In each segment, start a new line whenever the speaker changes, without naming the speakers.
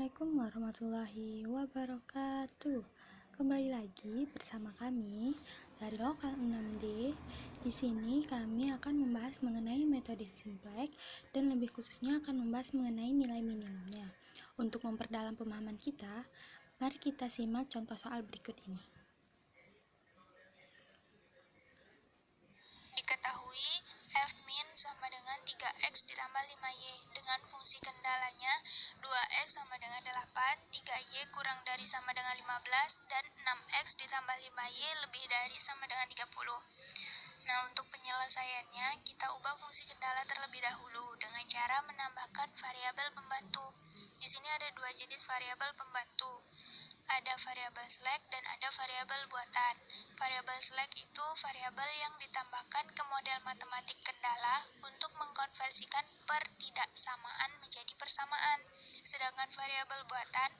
Assalamualaikum warahmatullahi wabarakatuh. Kembali lagi bersama kami dari Lokal 6D. Di sini kami akan membahas mengenai metode simplex dan lebih khususnya akan membahas mengenai nilai minimumnya. Untuk memperdalam pemahaman kita, mari kita simak contoh soal berikut ini.
Diketahui f min sama dengan 3x ditambah 5y dengan fungsi kendalanya 2x sama dengan 8, 3y kurang dari sama dengan 15, dan 6x ditambah 5y lebih dari sama dengan 30. Nah, untuk penyelesaiannya, kita ubah fungsi kendala terlebih dahulu dengan cara menambahkan variabel pembantu. Di sini ada dua jenis variabel pembantu. Ada variabel slack dan ada variabel buatan. Variabel slack itu variabel yang ditambahkan ke model matematik kendala untuk mengkonversikan pertidaksamaan menjadi persamaan. Sedangkan variabel buatan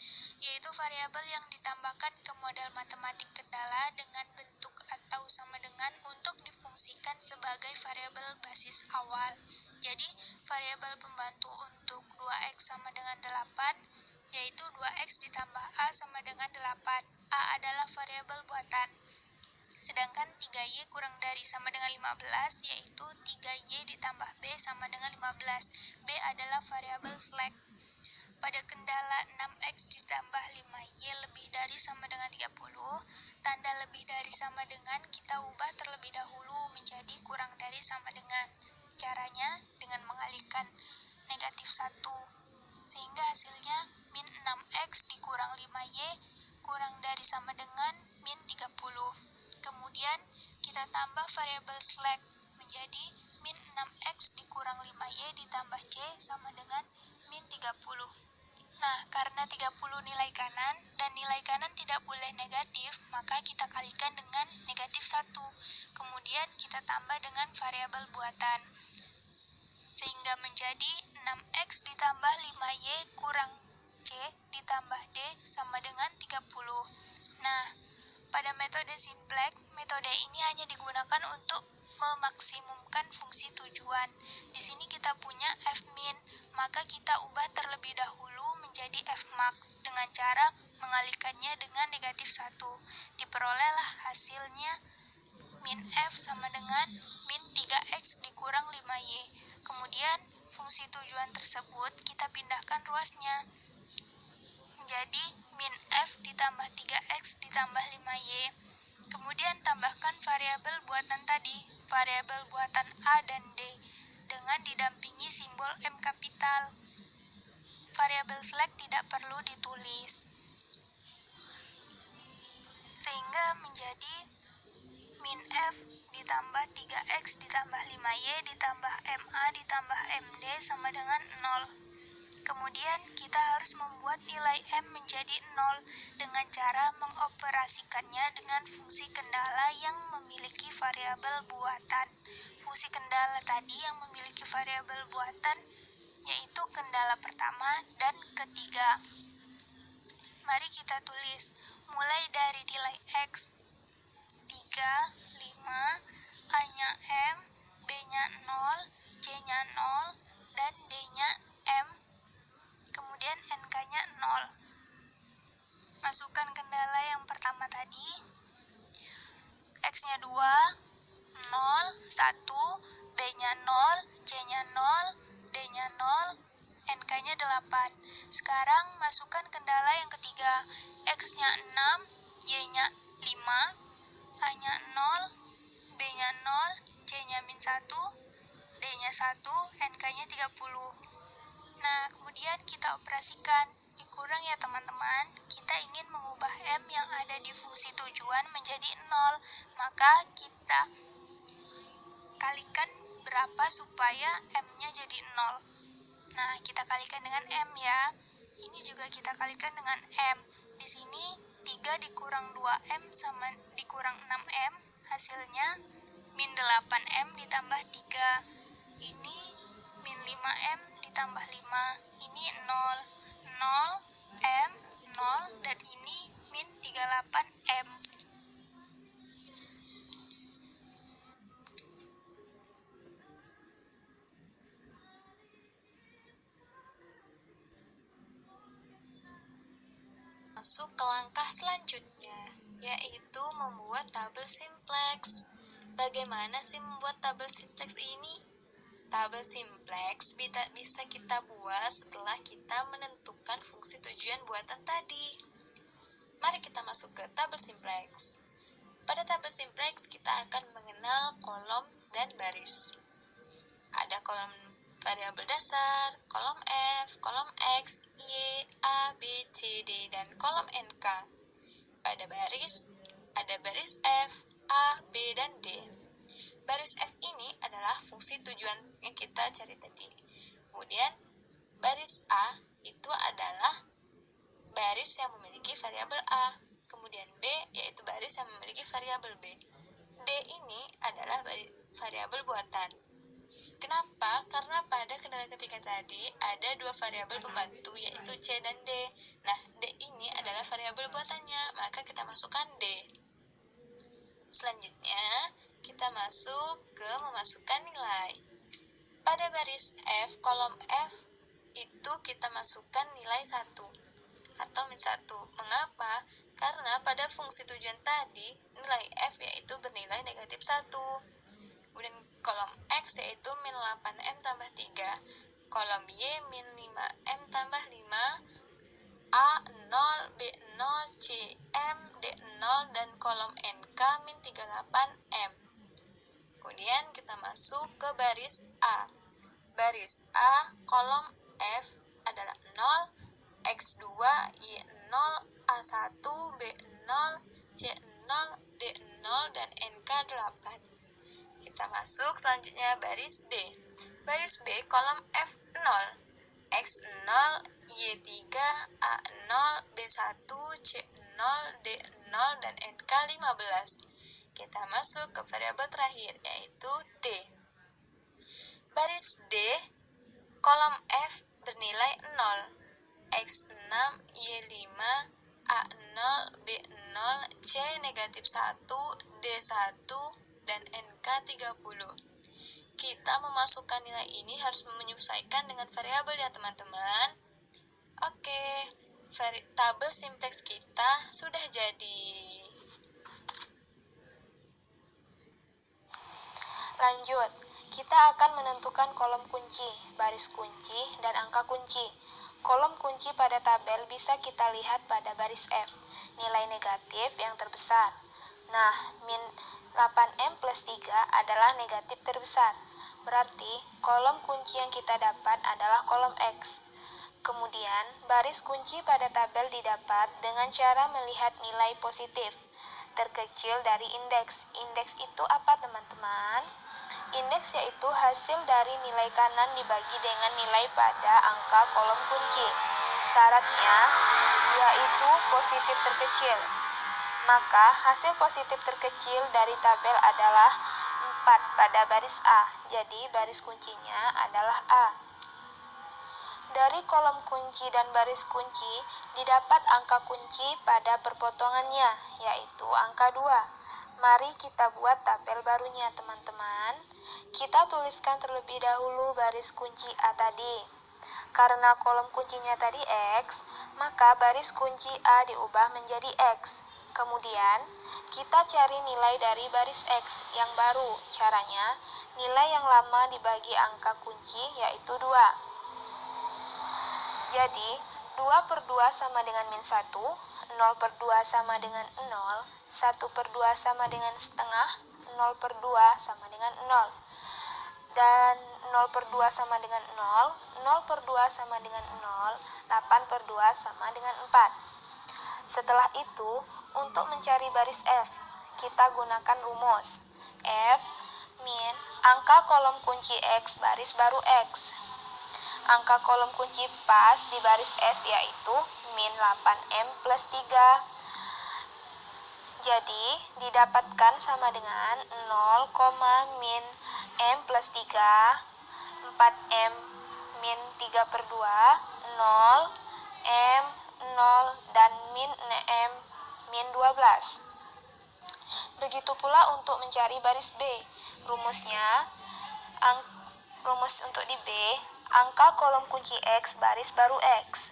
yaitu variabel yang ditambahkan ke model matematik kendala dengan bentuk atau sama dengan untuk difungsikan sebagai variabel basis awal. Jadi, variabel pembantu untuk 2x sama dengan 8 yaitu 2x ditambah A sama dengan 8. A adalah variabel buatan. Sedangkan 3y kurang dari sama dengan 15 yaitu 3y ditambah B sama dengan 15. B adalah variabel slack. Pada kendala 6x ditambah 5y lebih dari sama dengan 30, tanda lebih dari sama dengan kita ubah terlebih dahulu menjadi kurang dari sama dengan. Caranya dengan mengalihkan negatif 1. Sehingga hasilnya min 6x dikurang 5y kurang dari sama dengan min 30. Kemudian kita tambah variabel slack menjadi min 6x dikurang 5y ditambah c sama dengan min 30. Nah, karena 30 nilai kanan dan nilai kanan tidak boleh negatif, maka kita kalikan dengan negatif 1. Kemudian kita tambah dengan variabel buatan. Sehingga menjadi 6x ditambah 5y kurang c ditambah d sama dengan 30. Nah, pada metode simplex, metode ini hanya digunakan untuk memaksimumkan fungsi tujuan. Di sini kita punya f min, maka kita ubah terlebih dahulu menjadi f max dengan cara mengalihkannya dengan negatif 1. Diperolehlah hasilnya min f sama dengan min 3x dikurang 5y. Kemudian fungsi tujuan tersebut kita pindahkan ruasnya menjadi min f ditambah 3x ditambah 5y. Kemudian tambahkan variabel buatan tadi, variabel buatan a dan d, dengan didampingi simbol m kapital. Variabel slack tidak perlu ditulis. Sehingga menjadi min f ditambah 3x ditambah 5y ditambah ma ditambah md sama dengan 0. Kemudian kita harus membuat nilai m menjadi 0 dengan cara mengoperasikannya dengan fungsi kendala yang memiliki variabel buatan. Fungsi kendala tadi yang memiliki variabel buatan yaitu kendala pertama dan ketiga. Mari kita tulis mulai dari nilai x 3, 5, A-nya M, B-nya 0, C-nya 0, dan D-nya M, kemudian NK-nya 0. Masukkan kendala yang pertama tadi, X-nya 2, 0, 1, B-nya 0, C-nya 0, D-nya 0, NK-nya 8. Sekarang masukkan kendala yang ketiga, X-nya 6, Y-nya 5, A-nya 0, B-nya 0, C-nya min 1, D-nya 1, NK-nya 30. Nah, kemudian kita operasikan. Dikurang ya teman-teman, kita ingin mengubah M yang ada di fungsi tujuan menjadi 0. Maka kita kalikan berapa supaya M-nya jadi 0. Nah, kita kalikan dengan M ya. Ini juga kita kalikan dengan M. Di sini 3 dikurang 2M sama dikurang 6M, hasilnya min 8M ditambah 3. Ini min 5M ditambah 5. Ini 0. 0M, 0, dan ini min 38M. masuk ke langkah selanjutnya, yaitu membuat tabel simplex. Bagaimana sih membuat tabel simplex ini? Tabel simplex bisa kita buat setelah kita menentukan fungsi tujuan buatan tadi. Mari kita masuk ke tabel simplex. Pada tabel simplex kita akan mengenal kolom dan baris. Ada kolom variabel dasar, kolom F, kolom X, Y, A, B, C, D, dan kolom NK. Pada baris, ada baris F, A, B, dan D. Baris F ini adalah fungsi tujuan yang kita cari tadi. Kemudian, baris A itu adalah baris yang memiliki variabel A. Kemudian B yaitu baris yang memiliki variabel B. D ini adalah variabel buatan. Kenapa? Karena pada kendala ketiga tadi ada dua variabel pembantu yaitu C dan D. Nah, D ini adalah variabel buatannya, maka kita masukkan D. Selanjutnya, kita masuk ke memasukkan nilai. Pada baris F, kolom F itu kita masukkan nilai 1 atau min 1. Mengapa? Karena pada fungsi tujuan tadi, nilai F yaitu bernilai negatif 1. Kemudian kolom X yaitu min 8M tambah 3. Kolom Y min 5M tambah 5. A 0, B 0, C M, D 0, dan kolom NK min 38M. Kemudian kita masuk ke baris A. Baris A, kolom F adalah 0, X2, Y 0, A1, B 0, C 0, D 0, dan NK 8. Kita masuk selanjutnya baris B. Baris B, kolom F 0, X 0, Y 3, A 0, B 1, C 0, D 0, dan NK 15. Kita masuk ke variabel terakhir, yaitu D. Baris D, kolom F bernilai 0, X 6, Y 5, A 0, B 0, C negatif 1, D 1, dan NK 30. Kita memasukkan nilai ini harus menyesuaikan dengan variabel ya teman-teman. Oke, tabel simplex kita sudah jadi. Lanjut, kita akan menentukan kolom kunci, baris kunci, dan angka kunci. Kolom kunci pada tabel bisa kita lihat pada baris F, nilai negatif yang terbesar. Nah, min 8M plus 3 adalah negatif terbesar. Berarti, kolom kunci yang kita dapat adalah kolom X. Kemudian, baris kunci pada tabel didapat dengan cara melihat nilai positif terkecil dari indeks. Indeks itu apa, teman-teman? Indeks yaitu hasil dari nilai kanan dibagi dengan nilai pada angka kolom kunci. Syaratnya yaitu positif terkecil. Maka hasil positif terkecil dari tabel adalah 4 pada baris A. Jadi baris kuncinya adalah A. Dari kolom kunci dan baris kunci didapat angka kunci pada perpotongannya, yaitu angka 2. Mari kita buat tabel barunya, teman-teman. Kita tuliskan terlebih dahulu baris kunci A tadi. Karena kolom kuncinya tadi X, maka baris kunci A diubah menjadi X. Kemudian, kita cari nilai dari baris X yang baru. Caranya, nilai yang lama dibagi angka kunci, yaitu 2. Jadi, 2/2 sama dengan min 1, 0/2 sama dengan 0, 1/2 sama dengan setengah, 0/2 sama dengan 0. Dan 0/2 sama dengan 0, 0/2 sama dengan 0, 8/2 sama dengan 4. Setelah itu, untuk mencari baris F, kita gunakan rumus. F min angka kolom kunci X baris baru X. Angka kolom kunci pas di baris F yaitu min 8M plus 3. Jadi, didapatkan sama dengan 0, min M plus 3, 4M min 3/2, 0, M, 0, dan min M min 12. Begitu pula untuk mencari baris B. Rumus untuk di B, angka kolom kunci X baris baru X.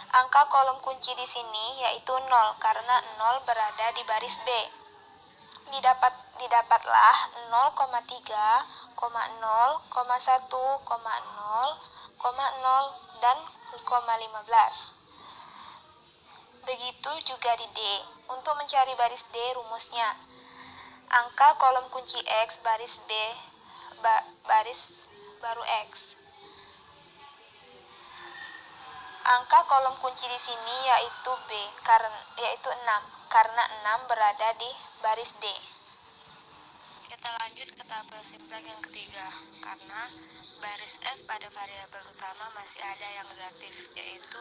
Angka kolom kunci di sini yaitu 0 karena 0 berada di baris B. Didapatlah 0,3, 0,1, 0,0, dan 0,15. Begitu juga di D. Untuk mencari baris D, rumusnya angka kolom kunci X baris B baris baru X. Angka kolom kunci di sini yaitu B, yaitu 6, karena 6 berada di baris D. Kita lanjut ke tabel simplex yang ketiga, karena baris F pada variabel utama masih ada yang negatif, yaitu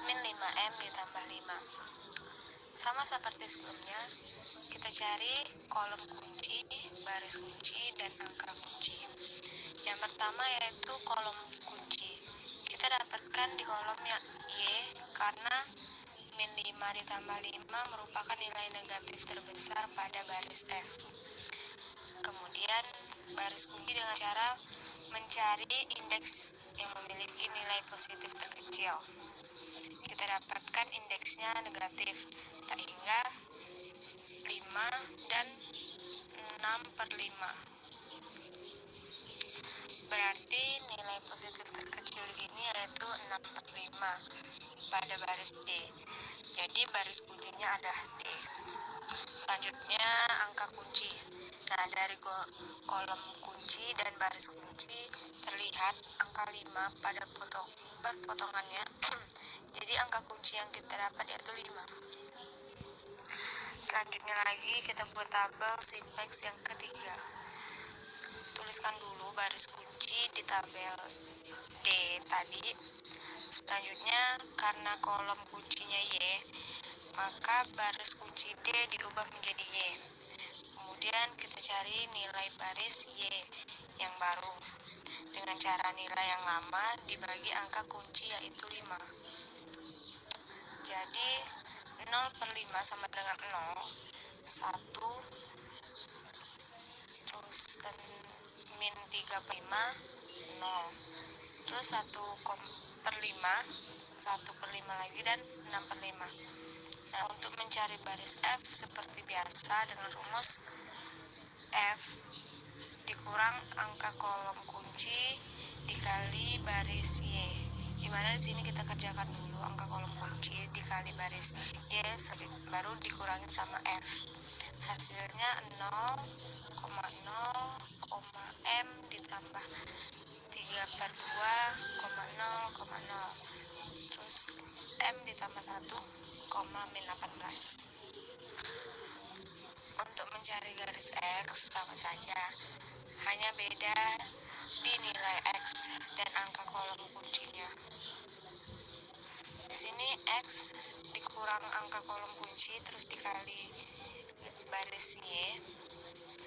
min 5M ditambah 5. Sama seperti sebelumnya, kita cari kolom kunci, baris kunci, dan angka kunci. Yang pertama yaitu kolom kunci. Kita dapatkan di kolomnya Y karena min 5 ditambah 5 merupakan nilai negatif terbesar pada baris F. Kemudian baris kunci dengan cara mencari indeks yang memiliki nilai positif terkecil. Kita dapatkan indeksnya negatif, sehingga 5 dan 6/5. Berarti nilai positif terkecil di sini yaitu 6/5 pada baris D. Jadi baris kuncinya ada D. Selanjutnya angka kunci. Nah, dari kolom kunci dan baris kunci terlihat angka 5 pada perpotongannya. Jadi angka kunci yang kita dapat yaitu 5. Selanjutnya lagi kita buat tabel simplex yang ketiga. Tuliskan dulu baris kunci di tabel D tadi. Selanjutnya karena kolom kuncinya Y, maka baris kunci D diubah menjadi Y. Kemudian kita cari nilai baris Y yang baru dengan cara nilai yang lama dibagi angka kunci yaitu 5. Jadi 0/5 sama dengan 0, 1, terus min 3/5, 0. Terus 1/5, 1/5 lagi, dan 6/5. Nah, untuk mencari baris F seperti biasa dengan rumus F dikurang angka kolom kunci dikali baris Y. Dimana di sini kita kerjakan dulu angka kolom kunci dikali baris Y, baru dikurangin sama F. Hasilnya 0,0, M ditambah 3/2, 0,0, terus M ditambah 1, min 18. Untuk mencari garis X sama saja, hanya beda di nilai X dan angka kolom kuncinya. Di sini X dikurang angka kolom kunci terus dikali baris Y.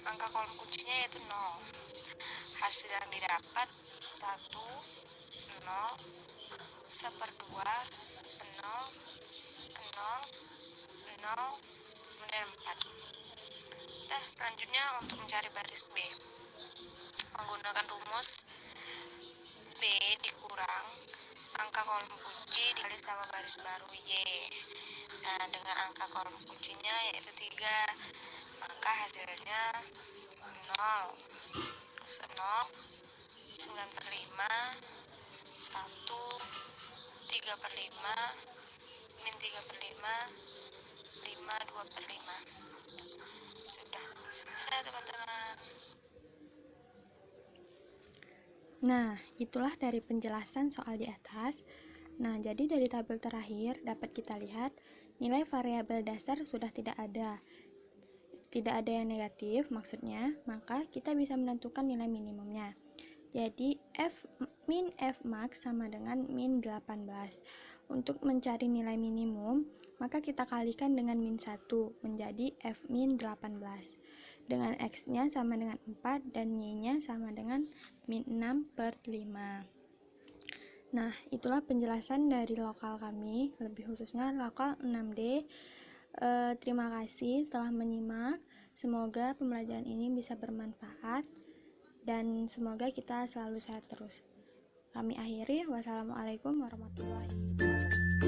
Angka kolom kuncinya yaitu 0. Hasil yang didapat 1, 0, 1/2, 0, 0, 0, kemudian 4. Nah, selanjutnya untuk mencari baris B, menggunakan rumus B dikurang angka kolom kunci dikali sama baris baru Y. Nah, dengan angka kolom kuncinya yaitu 3, maka hasilnya 0, terus 0, 9/5, 1, 3/5, min 3/5, 5, 2/5. Sudah selesai, teman-teman.
Nah, itulah dari penjelasan soal di atas. Nah, jadi dari tabel terakhir dapat kita lihat nilai variabel dasar sudah tidak ada. Tidak ada yang negatif maksudnya, maka kita bisa menentukan nilai minimumnya. Jadi min F max sama dengan min 18. Untuk mencari nilai minimum, maka kita kalikan dengan min 1 menjadi F min 18. Dengan X-nya sama dengan 4 dan Y-nya sama dengan min 6/5. Nah, itulah penjelasan dari lokal kami, lebih khususnya lokal 6D. Terima kasih telah menyimak. Semoga pembelajaran ini bisa bermanfaat dan semoga kita selalu sehat terus. Kami akhiri, wassalamualaikum warahmatullahi wabarakatuh.